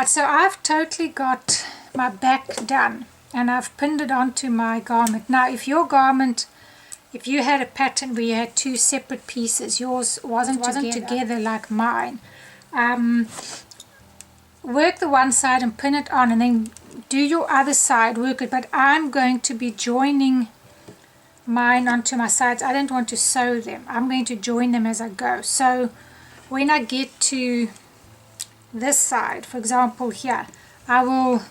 Alright, so I've totally got my back done and I've pinned it onto my garment. Now if your garment, if you had a pattern where you had two separate pieces, yours wasn't together like mine, work the one side and pin it on, and then do your other side, work it. But I'm going to be joining mine onto my sides. I don't want to sew them. I'm going to join them as I go. So when I get to this side, for example here, I will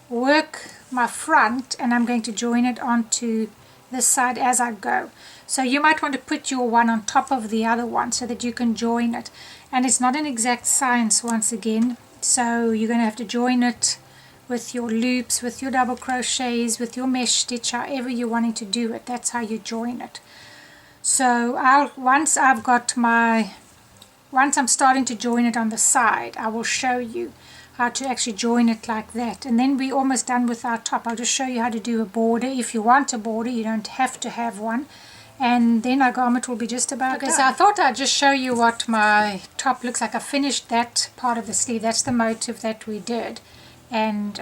work my front and I'm going to join it onto this side as I go. So you might want to put your one on top of the other one so that you can join it. And it's not an exact science once again, so you're going to have to join it with your loops, with your double crochets, with your mesh stitch, however you're wanting to do it. That's how you join it. So once I'm starting to join it on the side, I will show you how to actually join it like that. And then we're almost done with our top. I'll just show you how to do a border. If you want a border, you don't have to have one. And then our garment will be just about done. So I thought I'd just show you what my top looks like. I finished that part of the sleeve. That's the motif that we did. And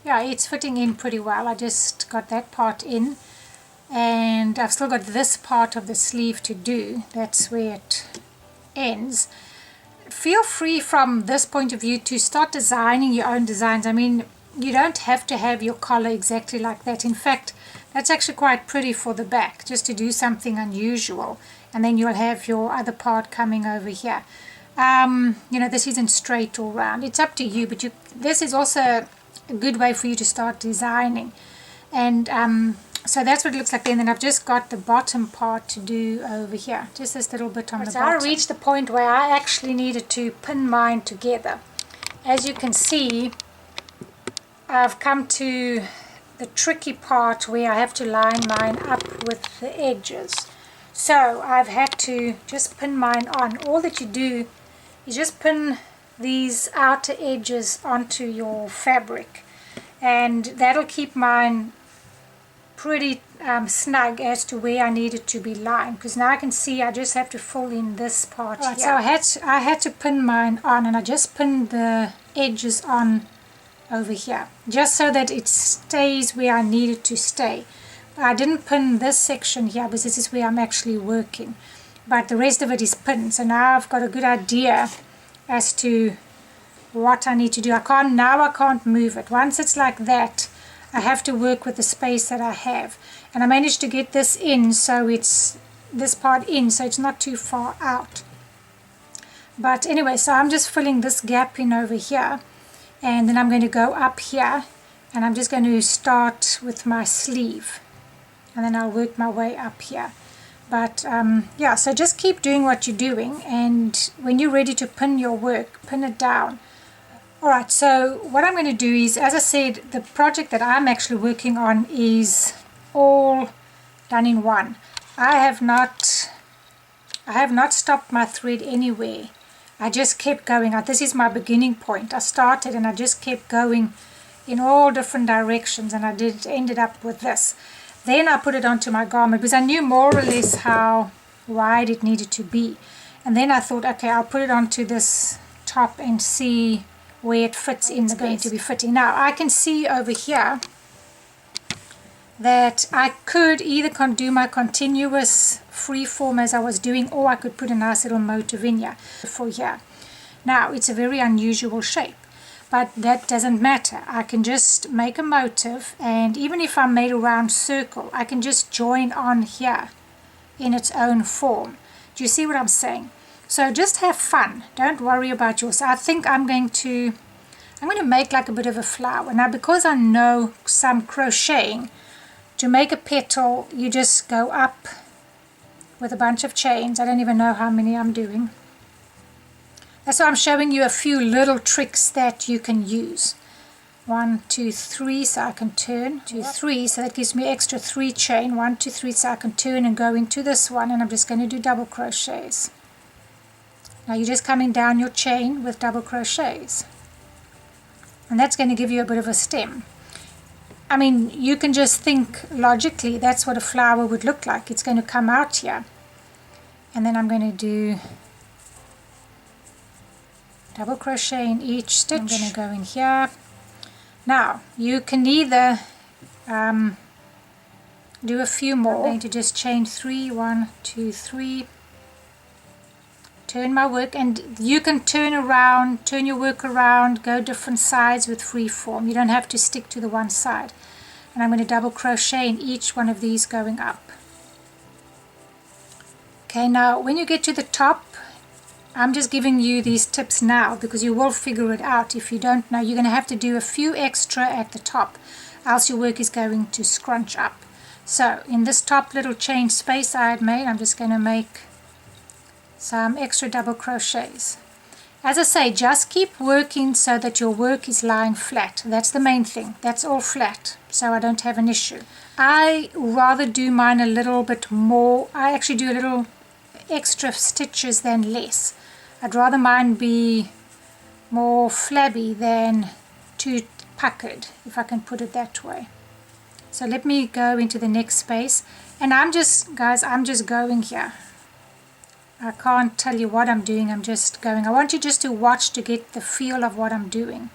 yeah, it's fitting in pretty well. I just got that part in. And I've still got this part of the sleeve to do. That's where it ends. Feel free from this point of view to start designing your own designs. I mean, you don't have to have your collar exactly like that. In fact, that's actually quite pretty for the back, just to do something unusual. And then you'll have your other part coming over here. You know, this isn't straight all round. It's up to you, but this is also a good way for you to start designing. And so that's what it looks like then. And I've just got the bottom part to do over here. Just this little bit on the bottom. So I reached the point where I actually needed to pin mine together. As you can see, I've come to the tricky part where I have to line mine up with the edges. So I've had to just pin mine on. All that you do is just pin these outer edges onto your fabric, and that'll keep mine pretty snug as to where I need it to be lined, because now I can see I just have to fill in this part here. So I had to pin mine on, and I just pinned the edges on over here just so that it stays where I need it to stay. I didn't pin this section here because this is where I'm actually working, but the rest of it is pinned. So now I've got a good idea as to what I need to do. I can't move it. Once it's like that, I have to work with the space that I have, and I managed to get this in, so it's this part in, so it's not too far out. But anyway, so I'm just filling this gap in over here, and then I'm going to go up here, and I'm just going to start with my sleeve, and then I'll work my way up here. But yeah, so just keep doing what you're doing, and when you're ready to pin your work, pin it down. Alright, so what I'm going to do is, as I said, the project that I'm actually working on is all done in one. I have not stopped my thread anywhere. I just kept going. This is my beginning point. I started and I just kept going in all different directions, and I ended up with this. Then I put it onto my garment because I knew more or less how wide it needed to be. And then I thought, okay, I'll put it onto this top and see where it fits in. It's going to be fitting. Now I can see over here that I could either do my continuous freeform as I was doing, or I could put a nice little motif in here for here. Now it's a very unusual shape, but that doesn't matter. I can just make a motif, and even if I made a round circle, I can just join on here in its own form. Do you see what I'm saying? So just have fun. Don't worry about yours. I think I'm going to make like a bit of a flower. Now because I know some crocheting, to make a petal you just go up with a bunch of chains. I don't even know how many I'm doing. That's why I'm showing you a few little tricks that you can use. 1, 2, 3, so I can turn. 2, 3, so that gives me extra 3 chain. 1, 2, 3, so I can turn and go into this one, and I'm just going to do double crochets. Now you're just coming down your chain with double crochets, and that's going to give you a bit of a stem. I mean, you can just think logically that's what a flower would look like. It's going to come out here, and then I'm going to do double crochet in each stitch. I'm going to go in here. Now you can either do a few more. I'm going to just chain 3, 1, 2, 3, turn my work, and you can turn your work around, go different sides with freeform. You don't have to stick to the one side. And I'm going to double crochet in each one of these going up. Okay, now when you get to the top, I'm just giving you these tips now because you will figure it out. If you don't know, you're going to have to do a few extra at the top, else your work is going to scrunch up. So in this top little chain space I had made, I'm just going to make some extra double crochets. As I say, just keep working so that your work is lying flat. That's the main thing. That's all flat, so I don't have an issue. I rather do mine a little bit more. I actually do a little extra stitches than less. I'd rather mine be more flabby than too puckered, if I can put it that way. So let me go into the next space, and I'm just going here. I can't tell you what I'm doing, I'm just going. I want you just to watch to get the feel of what I'm doing.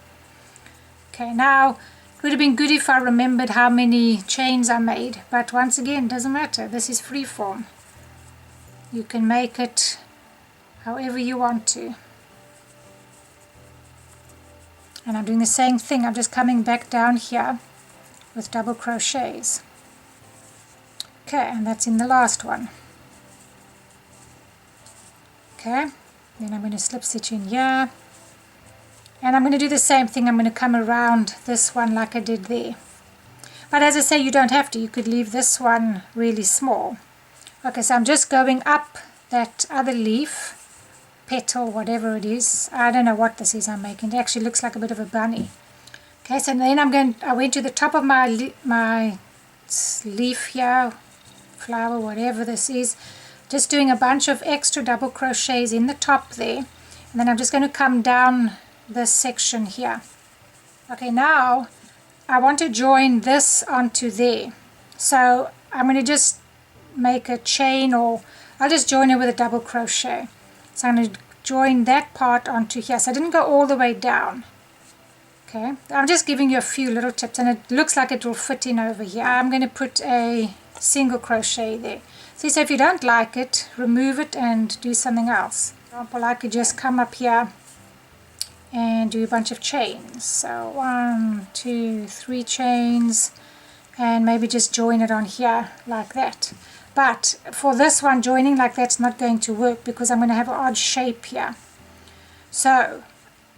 Okay, now it would have been good if I remembered how many chains I made, but once again, it doesn't matter. This is freeform. You can make it however you want to. And I'm doing the same thing. I'm just coming back down here with double crochets. Okay, and that's in the last one. Okay, then I'm going to slip stitch in here. And I'm going to do the same thing. I'm going to come around this one like I did there. But as I say, you don't have to. You could leave this one really small. Okay, so I'm just going up that other leaf, petal, whatever it is. I don't know what this is I'm making. It actually looks like a bit of a bunny. Okay, so then I went to the top of my leaf here, flower, whatever this is, just doing a bunch of extra double crochets in the top there, and then I'm just going to come down this section here. Okay, now I want to join this onto there, so I'm going to just make a chain, or I'll just join it with a double crochet. So I'm going to join that part onto here. So I didn't go all the way down. Okay, I'm just giving you a few little tips, and it looks like it will fit in over here. I'm going to put a single crochet there. See, so if you don't like it, remove it and do something else. For example, I could just come up here and do a bunch of chains. So 1, 2, 3 chains, and maybe just join it on here like that. But for this one, joining like that's not going to work because I'm going to have an odd shape here. So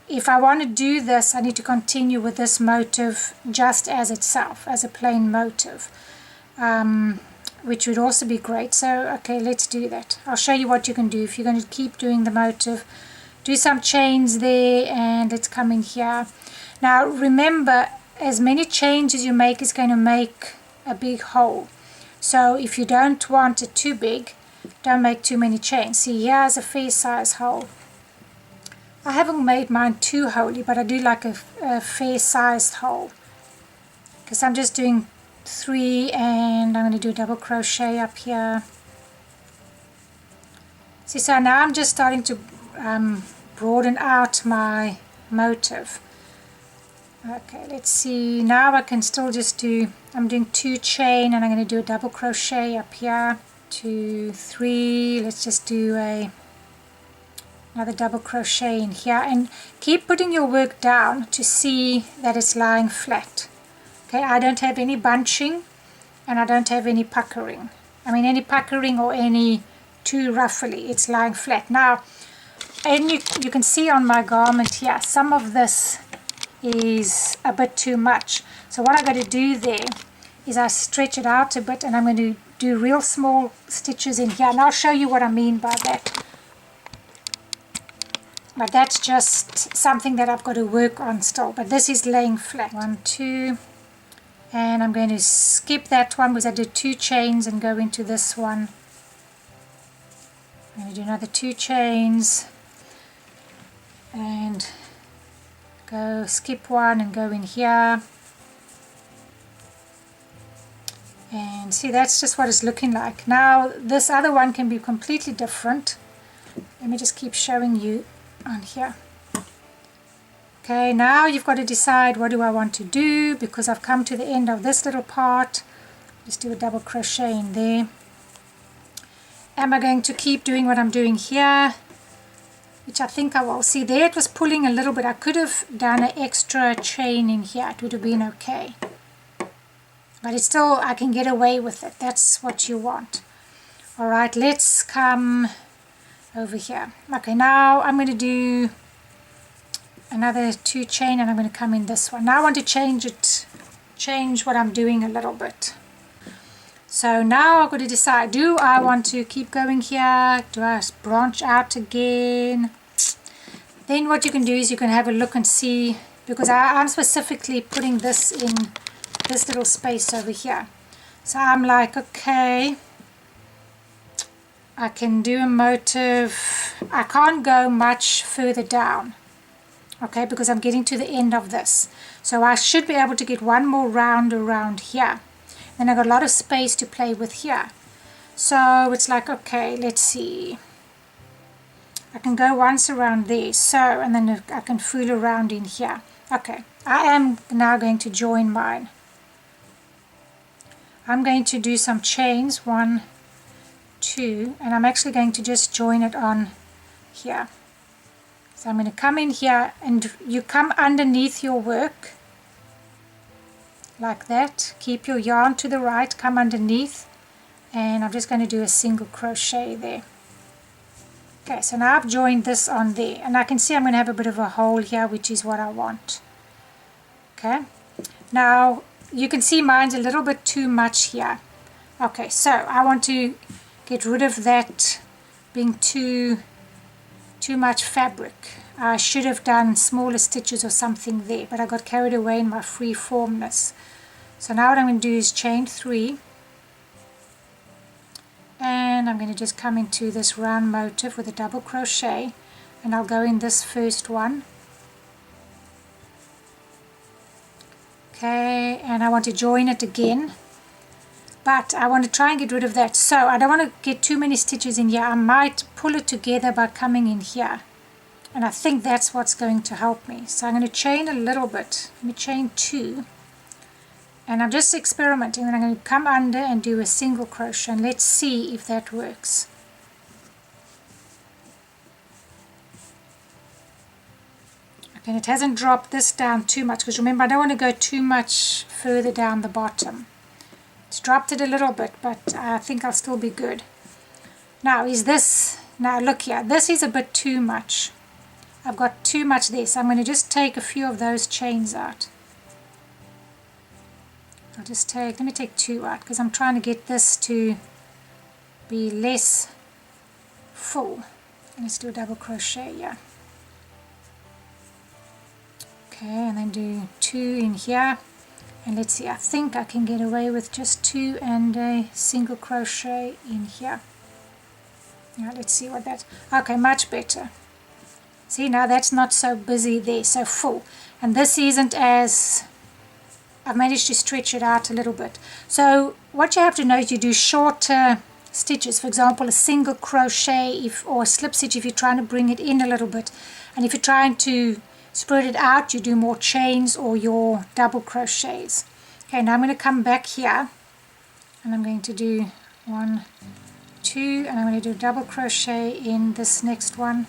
if I want to do this, I need to continue with this motif just as itself, as a plain motif, which would also be great. So, okay, let's do that. I'll show you what you can do. If you're going to keep doing the motif, do some chains there, and let's come in here. Now, remember, as many chains as you make is going to make a big hole. So if you don't want it too big, don't make too many chains. See, here's a fair size hole. I haven't made mine too holy, but I do like a fair sized hole, because I'm just doing 3, and I'm going to do a double crochet up here. See, so now I'm just starting to broaden out my motif. Okay, let's see, now I can still just do, I'm doing 2 chain, and I'm going to do a double crochet up here, 2, 3, let's just do another double crochet in here, and keep putting your work down to see that it's lying flat. Okay, I don't have any bunching, and I don't have any puckering. I mean any puckering or any too ruffly, it's lying flat. Now, and you can see on my garment here, some of this is a bit too much. So what I'm going to do there is I stretch it out a bit, and I'm going to do real small stitches in here, and I'll show you what I mean by that. But that's just something that I've got to work on still. But this is laying flat. 1, 2, and I'm going to skip that one because I did 2 chains and go into this one. I'm going to do another 2 chains and go skip one and go in here. And see, that's just what it's looking like. Now this other one can be completely different. Let me just keep showing you on here. Okay, now you've got to decide what do I want to do, because I've come to the end of this little part. Just do a double crochet in there. Am I going to keep doing what I'm doing here? Which I think I will. See, there it was pulling a little bit. I could have done an extra chain in here. It would have been okay. But it's still, I can get away with it. That's what you want. Alright, let's come over here. Okay, now I'm going to do another 2 chain, and I'm going to come in this one. Now I want to change what I'm doing a little bit. So now I've got to decide, do I want to keep going here? Do I branch out again? Then what you can do is you can have a look and see, because I'm specifically putting this in this little space over here. So I'm like, okay, I can do a motif. I can't go much further down, okay, because I'm getting to the end of this. So I should be able to get one more round around here. Then I've got a lot of space to play with here. So it's like, okay, let's see. I can go once around there, so, and then I can fool around in here. Okay, I am now going to join mine. I'm going to do some chains, 1, 2, and I'm actually going to just join it on here. So I'm going to come in here, and you come underneath your work like that. Keep your yarn to the right, come underneath, and I'm just going to do a single crochet there. Okay, so now I've joined this on there, and I can see I'm going to have a bit of a hole here, which is what I want. Okay, now you can see mine's a little bit too much here. Okay, so I want to get rid of that being too much fabric. I should have done smaller stitches or something there, but I got carried away in my free formness. So now what I'm going to do is chain 3, and I'm going to just come into this round motif with a double crochet, and I'll go in this first one. Okay, and I want to join it again, but I want to try and get rid of that. So I don't want to get too many stitches in here. I might pull it together by coming in here, and I think that's what's going to help me. So I'm going to chain a little bit. Let me chain 2, and I'm just experimenting, and I'm going to come under and do a single crochet, and let's see if that works. Okay, and it hasn't dropped this down too much, because remember, I don't want to go too much further down the bottom. It's dropped it a little bit, but I think I'll still be good. Now look here, this is a bit too much. I've got too much there, so I'm going to just take a few of those chains out. Let me take 2 out, because I'm trying to get this to be less full. Let's do a double crochet here. Okay, and then do 2 in here, and let's see, I think I can get away with just 2 and a single crochet in here. Now let's see what that's, okay, much better. See, now that's not so busy there, so full, and this isn't as, I've managed to stretch it out a little bit. So what you have to know is you do shorter stitches, for example a single crochet or a slip stitch if you're trying to bring it in a little bit, and if you're trying to spread it out you do more chains or your double crochets. Okay, now I'm going to come back here, and I'm going to do 1, 2, and I'm going to do a double crochet in this next one.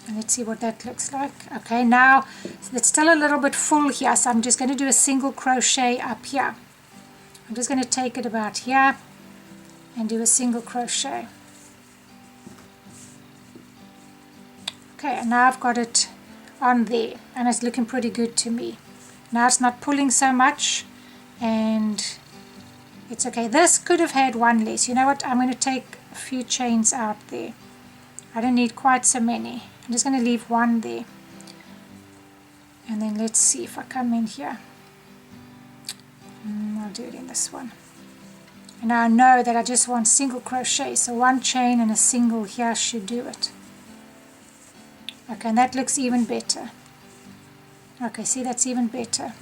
And let's see what that looks like. Okay, now it's still a little bit full here, so I'm just going to do a single crochet up here. I'm just going to take it about here and do a single crochet. Okay, and now I've got it on there, and it's looking pretty good to me. Now it's not pulling so much, and it's okay. This could have had 1 less. You know what? I'm going to take a few chains out there. I don't need quite so many. I'm just going to leave 1 there, and then let's see if I come in here. I'll do it in this one, and now I know that I just want single crochet, so 1 chain and a single here should do it. Okay, and that looks even better. Okay, see, that's even better.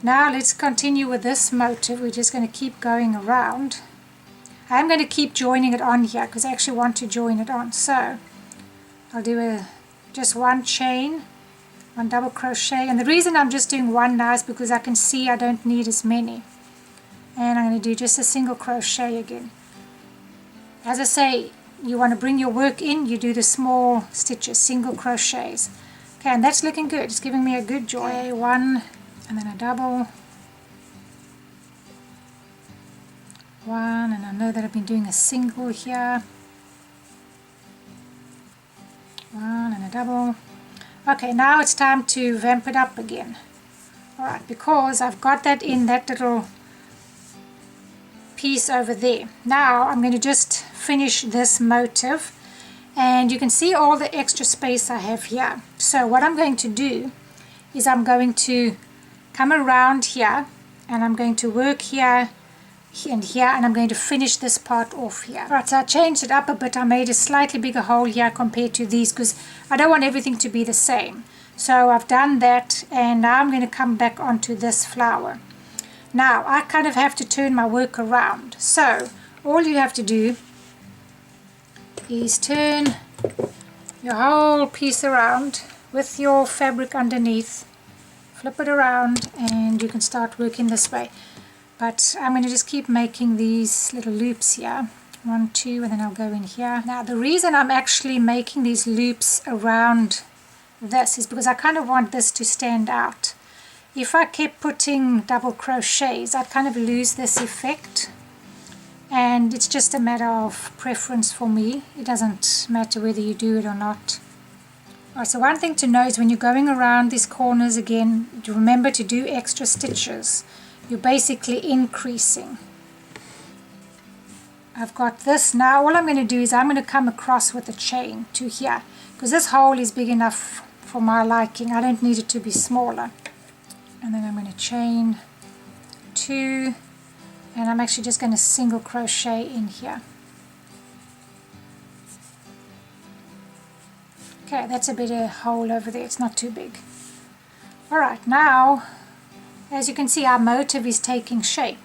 Now let's continue with this motif. We're just going to keep going around. I'm going to keep joining it on here because I actually want to join it on, so I'll do a just one chain, one double crochet, and the reason I'm just doing one now is because I can see I don't need as many. And I'm going to do just a single crochet again. As I say, you want to bring your work in, you do the small stitches, single crochets. Okay, and that's looking good. It's giving me a good joy. Okay, one, and then a double. One, and I know that I've been doing a single here. One and a double. Okay, now it's time to vamp it up again. Alright, because I've got that in that little piece over there. Now I'm going to just finish this motif, and you can see all the extra space I have here. So what I'm going to do is I'm going to come around here, and I'm going to work here and here, and I'm going to finish this part off here. Right, so I changed it up a bit. I made a slightly bigger hole here compared to these because I don't want everything to be the same. So I've done that, and now I'm going to come back onto this flower. Now I kind of have to turn my work around. So all you have to do is turn your whole piece around with your fabric underneath. Flip it around, and you can start working this way. But I'm going to just keep making these little loops here. 1, 2, and then I'll go in here. Now the reason I'm actually making these loops around this is because I kind of want this to stand out. If I kept putting double crochets, I'd kind of lose this effect. And it's just a matter of preference for me. It doesn't matter whether you do it or not. Alright, so one thing to know is when you're going around these corners again, remember to do extra stitches. You're basically increasing. I've got this now. All I'm going to do is I'm going to come across with a chain to here, because this hole is big enough for my liking. I don't need it to be smaller. And then I'm going to chain 2, and I'm actually just going to single crochet in here. Okay, that's a bit of a hole over there. It's not too big. Alright, now as you can see, our motif is taking shape.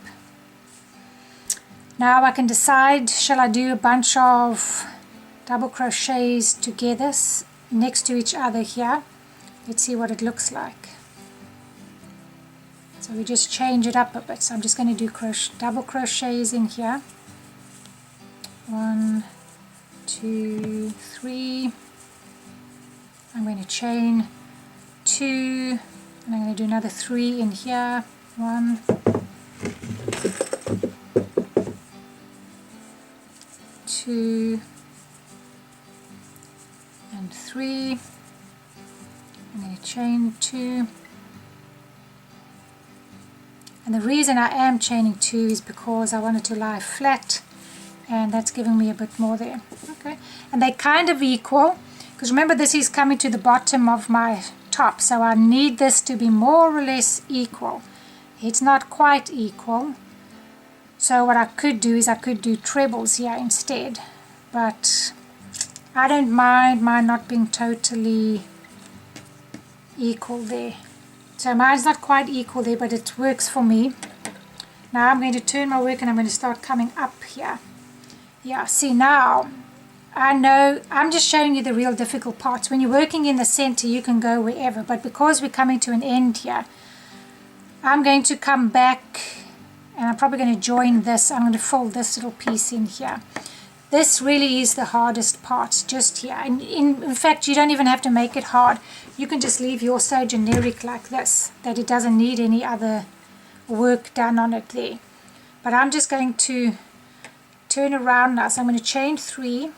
Now I can decide, shall I do a bunch of double crochets together next to each other here? Let's see what it looks like. So we just change it up a bit. So I'm just going to do double crochets in here. 1, 2, 3. I'm going to chain 2. And I'm going to do another 3 in here. 1, 2, and 3. I'm going to chain 2. And the reason I am chaining 2 is because I want it to lie flat, and that's giving me a bit more there. Okay, and they kind of equal, because remember this is coming to the bottom of my top, so I need this to be more or less equal. It's not quite equal, so what I could do is I could do trebles here instead, but I don't mind mine not being totally equal there. So mine's not quite equal there, but it works for me. Now I'm going to turn my work, and I'm going to start coming up here. Yeah, see now I know I'm just showing you the real difficult parts. When you're working in the center, you can go wherever, but because we're coming to an end here, I'm going to come back, and I'm probably going to join this. I'm going to fold this little piece in here. This really is the hardest part, just here. And in fact, you don't even have to make it hard. You can just leave yours so generic like this, that it doesn't need any other work done on it there. But I'm just going to turn around now. So I'm going to chain 3.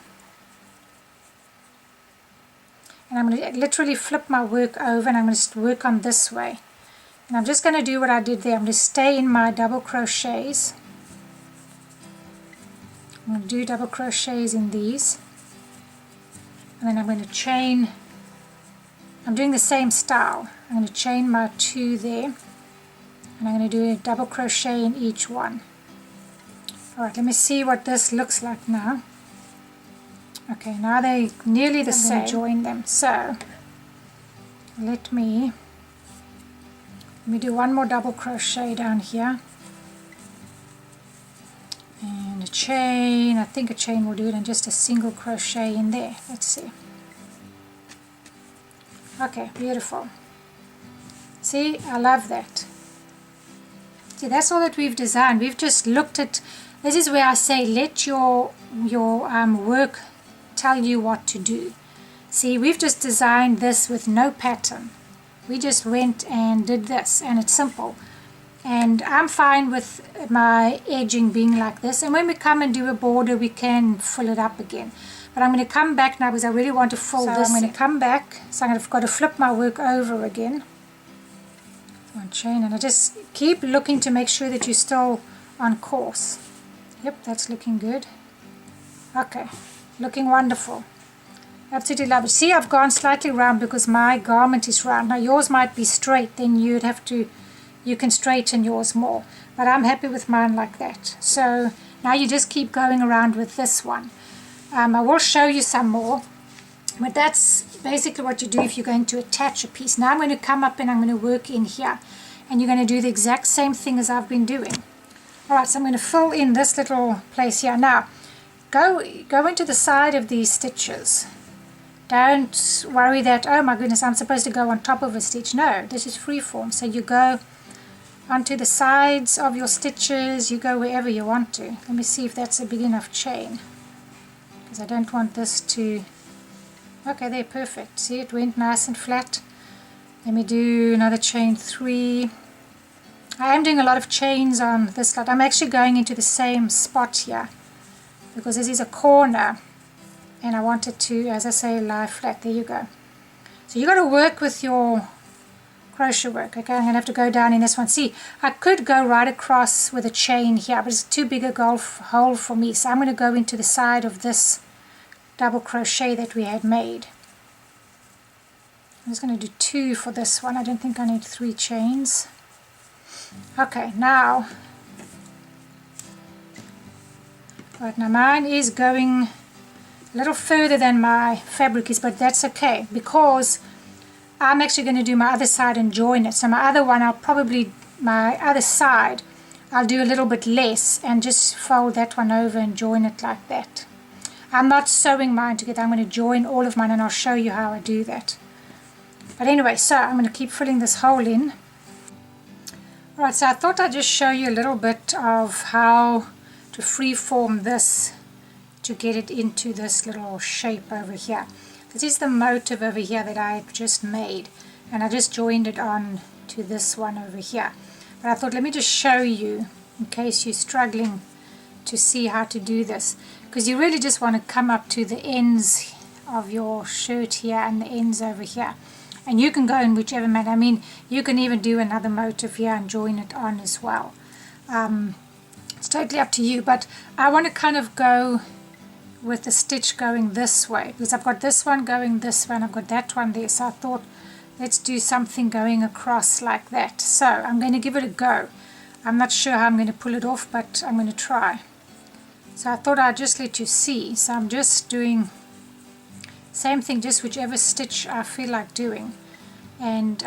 And I'm going to literally flip my work over, and I'm going to work on this way. And I'm just going to do what I did there. I'm going to stay in my double crochets. I'm going to do double crochets in these. And then I'm going to chain. I'm doing the same style. I'm going to chain my 2 there. And I'm going to do a double crochet in each one. Alright, let me see what this looks like now. Okay, now they're nearly the same. Join them. So let me do one more double crochet down here, and a chain. I think a chain will do it, and just a single crochet in there. Let's see. Okay, beautiful. See, I love that. See, that's all that we've designed. We've just looked at, this is where I say let your work tell you what to do. See, we've just designed this with no pattern. We just went and did this, and it's simple. And I'm fine with my edging being like this, and when we come and do a border we can fill it up again. But I'm going to come back now because I really want to fill this. I'm going to come back, so I've got to flip my work over again. One chain, and I just keep looking to make sure that you're still on course. Yep, that's looking good. Okay, looking wonderful. Absolutely love it. See, I've gone slightly round because my garment is round. Now yours might be straight, then you'd have to, you can straighten yours more, but I'm happy with mine like that. So now you just keep going around with this one. I will show you some more, but that's basically what you do if you're going to attach a piece. Now I'm going to come up and I'm going to work in here, and you're going to do the exact same thing as I've been doing. Alright, so I'm going to fill in this little place here. Now go into the side of these stitches. Don't worry that, oh my goodness, I'm supposed to go on top of a stitch. No, this is freeform. So you go onto the sides of your stitches, you go wherever you want to. Let me see if that's a big enough chain, because I don't want this to, okay, there, perfect. See, it went nice and flat. Let me do another chain 3. I am doing a lot of chains on this lot. I'm actually going into the same spot here because this is a corner and I want it to, as I say, lie flat. There you go. So you got to work with your crochet work. Okay, I'm going to have to go down in this one. See, I could go right across with a chain here, but it's too big a hole for me. So I'm going to go into the side of this double crochet that we had made. I'm just going to do 2 for this one. I don't think I need 3 chains. Okay, now, right, now mine is going a little further than my fabric is, but that's okay because I'm actually going to do my other side and join it. So my other one, my other side, I'll do a little bit less and just fold that one over and join it like that. I'm not sewing mine together. I'm going to join all of mine and I'll show you how I do that. But anyway, so I'm going to keep filling this hole in. Alright, so I thought I'd just show you a little bit of how to freeform this to get it into this little shape over here. This is the motif over here that I just made, and I just joined it on to this one over here. But I thought, let me just show you in case you're struggling to see how to do this, because you really just want to come up to the ends of your shirt here and the ends over here. And you can go in whichever manner. I mean, you can even do another motif here and join it on as well. It's totally up to you, but I want to kind of go with the stitch going this way, because I've got this one going this way and I've got that one there. So I thought, let's do something going across like that. So I'm going to give it a go. I'm not sure how I'm going to pull it off, but I'm going to try. So I thought I'd just let you see. So I'm just doing same thing, just whichever stitch I feel like doing. And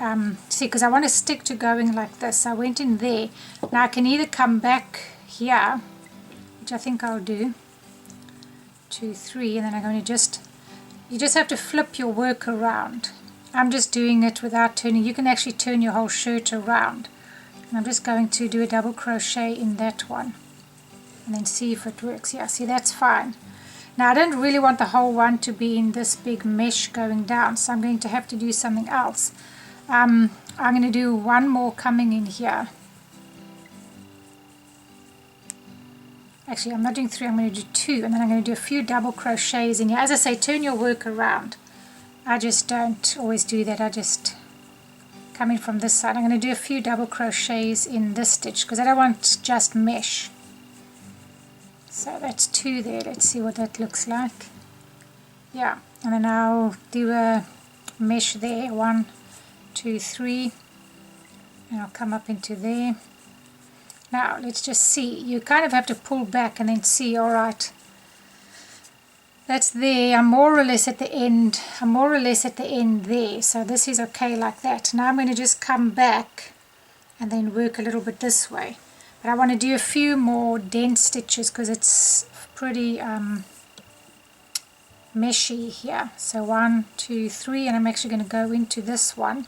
see, because I want to stick to going like this, I went in there. Now I can either come back here, which I think I'll do, 2, 3, and then I'm going to you just have to flip your work around. I'm just doing it without turning. You can actually turn your whole shirt around. And I'm just going to do a double crochet in that one and then see if it works. Yeah, see, that's fine. Now I don't really want the whole one to be in this big mesh going down, so I'm going to have to do something else. I'm going to do one more coming in here. Actually, I'm not doing 3, I'm going to do 2, and then I'm going to do a few double crochets in here. As I say, turn your work around. I just don't always do that. I just come in from this side. I'm going to do a few double crochets in this stitch because I don't want just mesh. So that's 2 there. Let's see what that looks like. Yeah, and then I'll do a mesh there. 1, 2, 3, and I'll come up into there. Now let's just see. You kind of have to pull back and then see. All right, that's there. I'm more or less at the end. I'm more or less at the end there. So this is okay like that. Now I'm going to just come back and then work a little bit this way. But I want to do a few more dent stitches because it's pretty meshy here. So 1, 2, 3, and I'm actually going to go into this one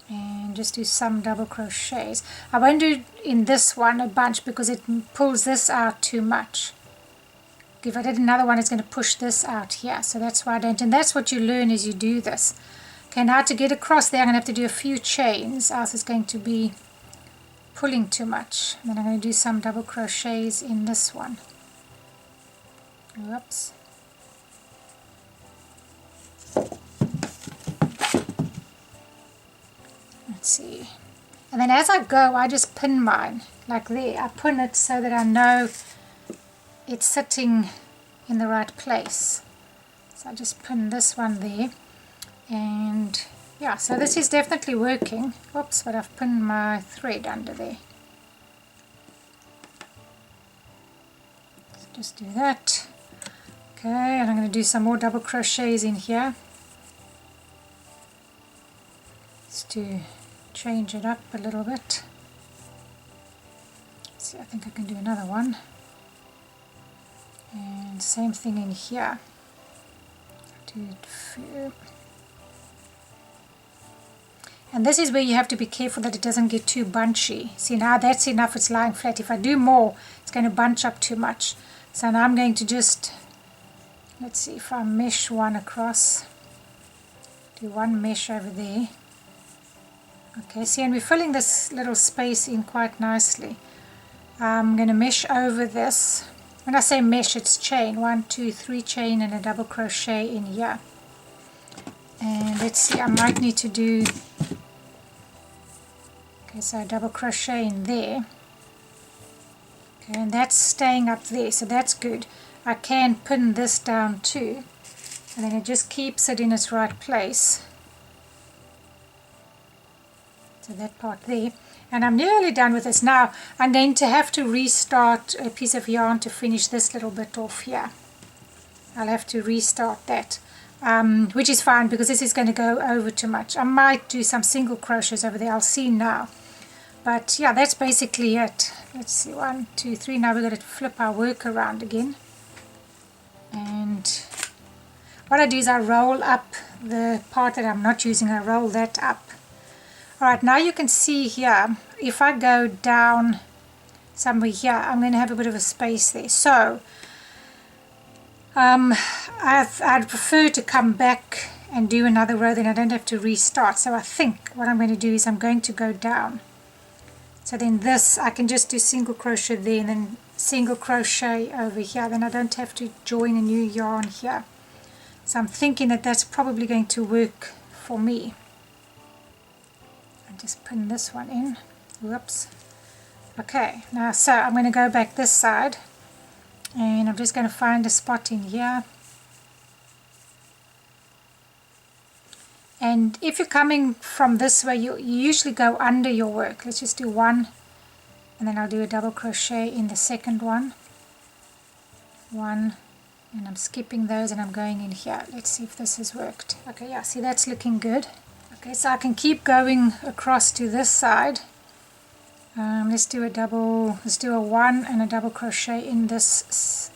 and just do some double crochets. I won't do in this one a bunch because it pulls this out too much. If I did another one, it's going to push this out here, so that's why I don't. And that's what you learn as you do this. Okay, now to get across there, I'm going to have to do a few chains, else it's going to be pulling too much. And then I'm going to do some double crochets in this one. Whoops. Let's see. And then as I go, I just pin mine, like there. I pin it so that I know it's sitting in the right place. So I just pin this one there. And yeah, so this is definitely working. Whoops, but I've pinned my thread under there. So just do that. Okay, and I'm going to do some more double crochets in here. Just to change it up a little bit. Let's see, I think I can do another one. And same thing in here. Do it few. And this is where you have to be careful that it doesn't get too bunchy. See, now that's enough, it's lying flat. If I do more, it's going to bunch up too much. So now I'm going to just, let's see if I mesh one across. Do one mesh over there. Okay, see, and we're filling this little space in quite nicely. I'm going to mesh over this. When I say mesh, it's chain. 1, 2, 3 chain and a double crochet in here. And let's see, I might need to do, okay, so a double crochet in there. Okay, and that's staying up there, so that's good. I can pin this down too, and then it just keeps it in its right place. So that part there. And I'm nearly done with this. Now I'm going to have to restart a piece of yarn to finish this little bit off here. I'll have to restart that. Which is fine because this is going to go over too much. I might do some single crochets over there, I'll see now. But yeah, that's basically it. Let's see, 1, 2, 3. Now we're going to flip our work around again. And what I do is I roll up the part that I'm not using, I roll that up. Alright, now you can see here, if I go down somewhere here, I'm going to have a bit of a space there. So I'd prefer to come back and do another row, then I don't have to restart. So I think what I'm going to do is I'm going to go down. So then this, I can just do single crochet there and then single crochet over here. Then I don't have to join a new yarn here. So I'm thinking that that's probably going to work for me. And just pin this one in. Whoops. Okay, now so I'm going to go back this side. And I'm just going to find a spot in here. And if you're coming from this way, you usually go under your work. Let's just do one, and then I'll do a double crochet in the second one. One, and I'm skipping those and I'm going in here. Let's see if this has worked. Okay, yeah, see, that's looking good. Okay, so I can keep going across to this side. Let's do a 1 and a double crochet in this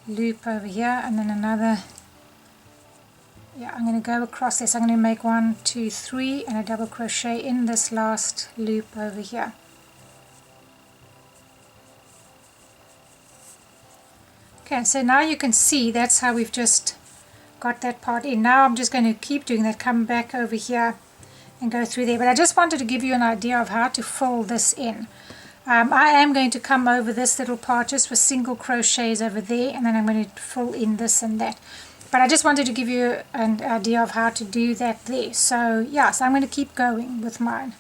loop over here, and then another. Yeah, I'm going to go across this. I'm going to make 1, 2, 3 and a double crochet in this last loop over here. Okay, so now you can see that's how we've just got that part in. Now I'm just going to keep doing that, come back over here and go through there. But I just wanted to give you an idea of how to fill this in. I am going to come over this little part just with single crochets over there, and then I'm going to fill in this and that. But I just wanted to give you an idea of how to do that there. So yeah, so I'm going to keep going with mine.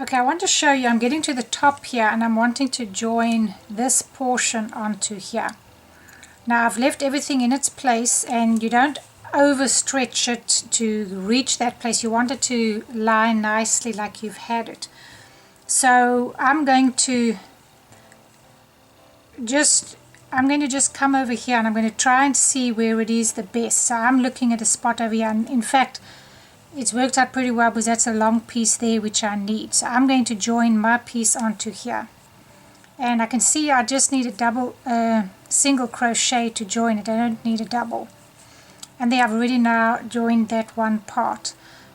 Okay, I want to show you, I'm getting to the top here and I'm wanting to join this portion onto here. Now I've left everything in its place, and you don't overstretch it to reach that place. You want it to lie nicely like you've had it. So I'm going to just come over here and I'm going to try and see where it is the best. So I'm looking at a spot over here, and in fact it's worked out pretty well because that's a long piece there which I need. So I'm going to join my piece onto here, and I can see I just need a single crochet to join it. I don't need a double. And there I've already now joined that one part.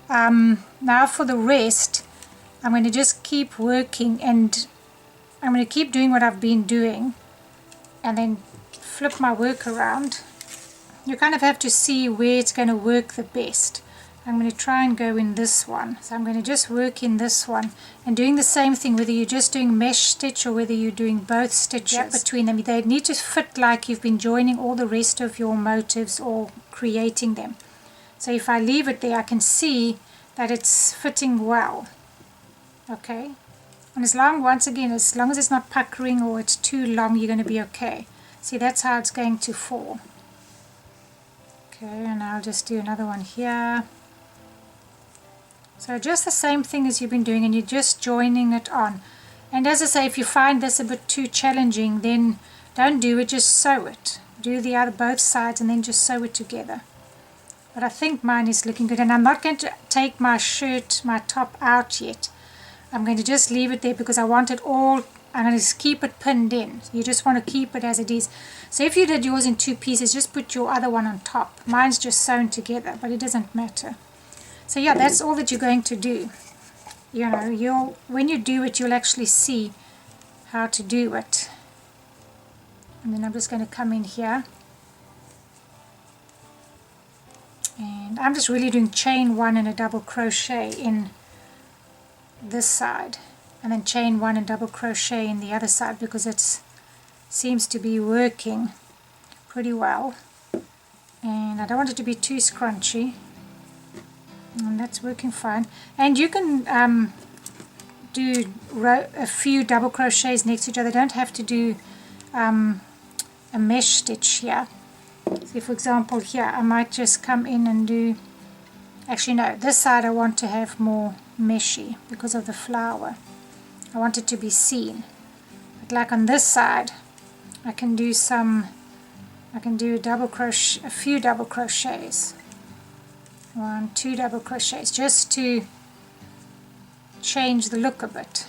Now for the rest, I'm going to just keep working, and I'm going to keep doing what I've been doing and then flip my work around. You kind of have to see where it's going to work the best. I'm going to try and go in this one. So I'm going to just work in this one and doing the same thing, whether you're just doing mesh stitch or whether you're doing both stitches between them. They need to fit like you've been joining all the rest of your motifs or creating them. So if I leave it there, I can see that it's fitting well. Okay. And once again, as long as it's not puckering or it's too long, you're going to be okay. See, that's how it's going to fall. Okay, and I'll just do another one here. So just the same thing as you've been doing, and you're just joining it on. And as I say, if you find this a bit too challenging, then don't do it, just sew it. Do both sides and then just sew it together. But I think mine is looking good, and I'm not going to take my top out yet. I'm going to just leave it there because I want it all, I'm going to keep it pinned in. You just want to keep it as it is. So if you did yours in 2 pieces, just put your other one on top. Mine's just sewn together, but it doesn't matter. So yeah, that's all that you're going to do. You know, when you do it, you'll actually see how to do it. And then I'm just going to come in here. And I'm just really doing chain 1 and a double crochet in this side. And then chain 1 and double crochet in the other side because it seems to be working pretty well. And I don't want it to be too scrunchy. And that's working fine. And you can do a few double crochets next to each other. You don't have to do a mesh stitch here. So for example here, I might just come in and do, actually no, this side I want to have more meshy because of the flower. I want it to be seen. But like on this side, I can do a few double crochets. 1, 2 double crochets just to change the look a bit.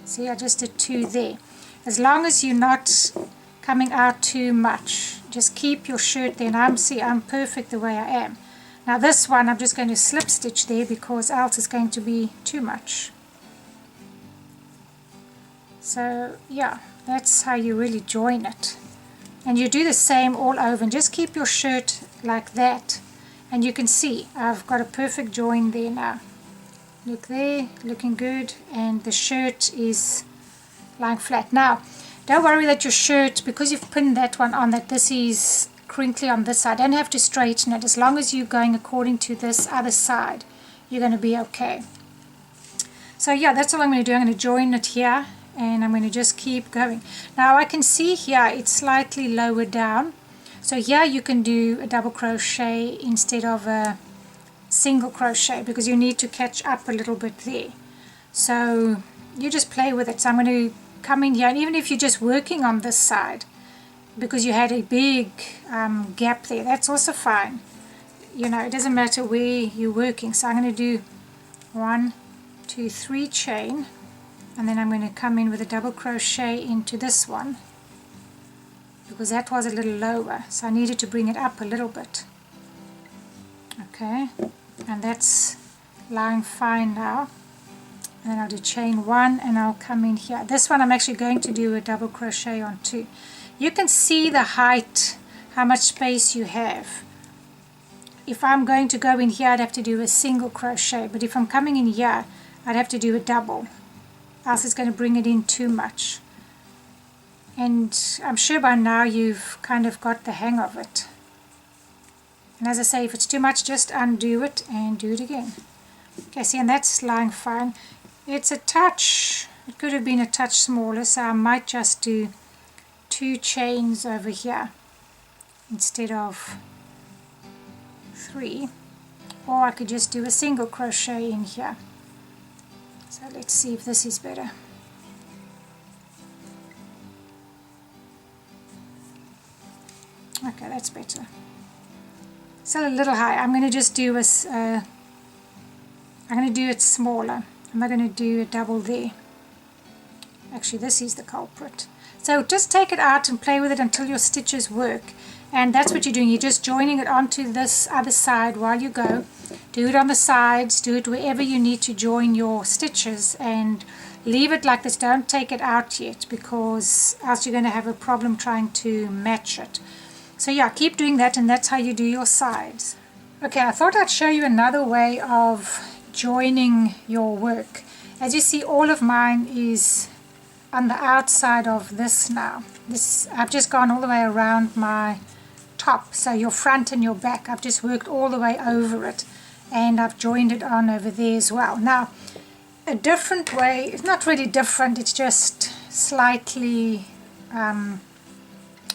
See, I just did 2 there. As long as you're not coming out too much, just keep your shirt there. And I'm perfect the way I am. Now this one I'm just going to slip stitch there because else it's going to be too much. So yeah, that's how you really join it. And you do the same all over and just keep your shirt like that. And you can see I've got a perfect join there now. Look there, looking good, and the shirt is lying flat. Now, don't worry that your shirt, because you've pinned that one on, that this is crinkly on this side. Don't have to straighten it. As long as you're going according to this other side, you're going to be okay. So yeah, that's all I'm going to do. I'm going to join it here, and I'm going to just keep going. Now I can see here it's slightly lower down. So here you can do a double crochet instead of a single crochet because you need to catch up a little bit there. So you just play with it. So I'm going to come in here, and even if you're just working on this side because you had a big gap there, that's also fine. You know, it doesn't matter where you're working. So I'm going to do 1, 2, 3 chain, and then I'm going to come in with a double crochet into this one, because that was a little lower, so I needed to bring it up a little bit. Okay, and that's lying fine now. And then I'll do chain 1 and I'll come in here. This one I'm actually going to do a double crochet on too. You can see the height, how much space you have. If I'm going to go in here, I'd have to do a single crochet, but if I'm coming in here, I'd have to do a double, else it's going to bring it in too much. And I'm sure by now you've kind of got the hang of it. And as I say, if it's too much, just undo it and do it again. Okay, see, and that's lying fine. It's a touch, it could have been a touch smaller, so I might just do 2 chains over here instead of 3. Or I could just do a single crochet in here. So let's see if this is better. Okay, that's better. Still a little high. I'm going to just do I'm going to do it smaller. I'm not going to do a double there. Actually, this is the culprit. So just take it out and play with it until your stitches work. And that's what you're doing. You're just joining it onto this other side while you go. Do it on the sides, do it wherever you need to join your stitches, and leave it like this. Don't take it out yet, because else you're going to have a problem trying to match it. So yeah, keep doing that, and that's how you do your sides. Okay, I thought I'd show you another way of joining your work. As you see, all of mine is on the outside of this now. This, I've just gone all the way around my top, so your front and your back, I've just worked all the way over it, and I've joined it on over there as well. Now, a different way, it's not really different, it's just slightly,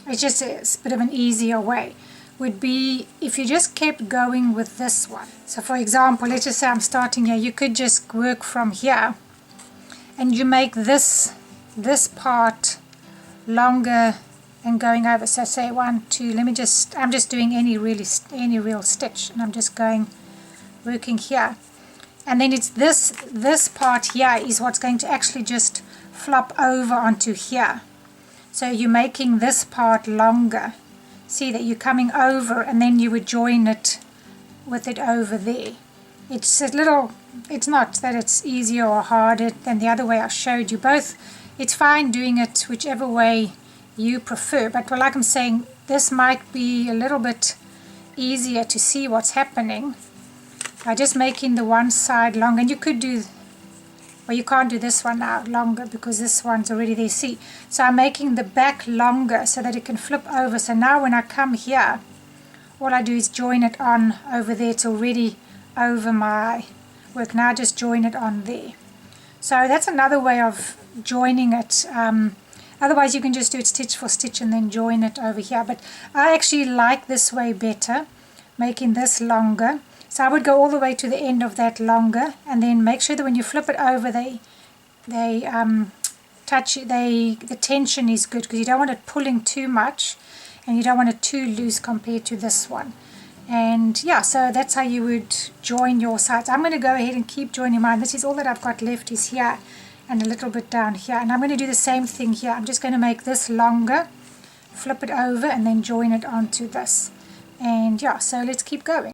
it's just a bit of an easier way, would be if you just kept going with this one. So for example, let's just say I'm starting here, you could just work from here, and you make this part longer and going over. So say 1, 2, I'm just doing any real stitch, and I'm just working here, and then it's this part here is what's going to actually just flop over onto here. So you're making this part longer. See that you're coming over, and then you would join it with it over there. It's not that it's easier or harder than the other way I showed you. Both, it's fine doing it whichever way you prefer, but like I'm saying, this might be a little bit easier to see what's happening by just making the one side longer. And you could do, well, you can't do this one now longer because this one's already there, see. So I'm making the back longer so that it can flip over. So now when I come here, all I do is join it on over there. It's already over my work. Now I just join it on there. So that's another way of joining it. Otherwise you can just do it stitch for stitch and then join it over here. But I actually like this way better, making this longer. So I would go all the way to the end of that longer, and then make sure that when you flip it over, the tension is good, because you don't want it pulling too much and you don't want it too loose compared to this one. And yeah, so that's how you would join your sides. I'm going to go ahead and keep joining mine. This is all that I've got left is here and a little bit down here, and I'm going to do the same thing here. I'm just going to make this longer, flip it over, and then join it onto this. And yeah, so let's keep going.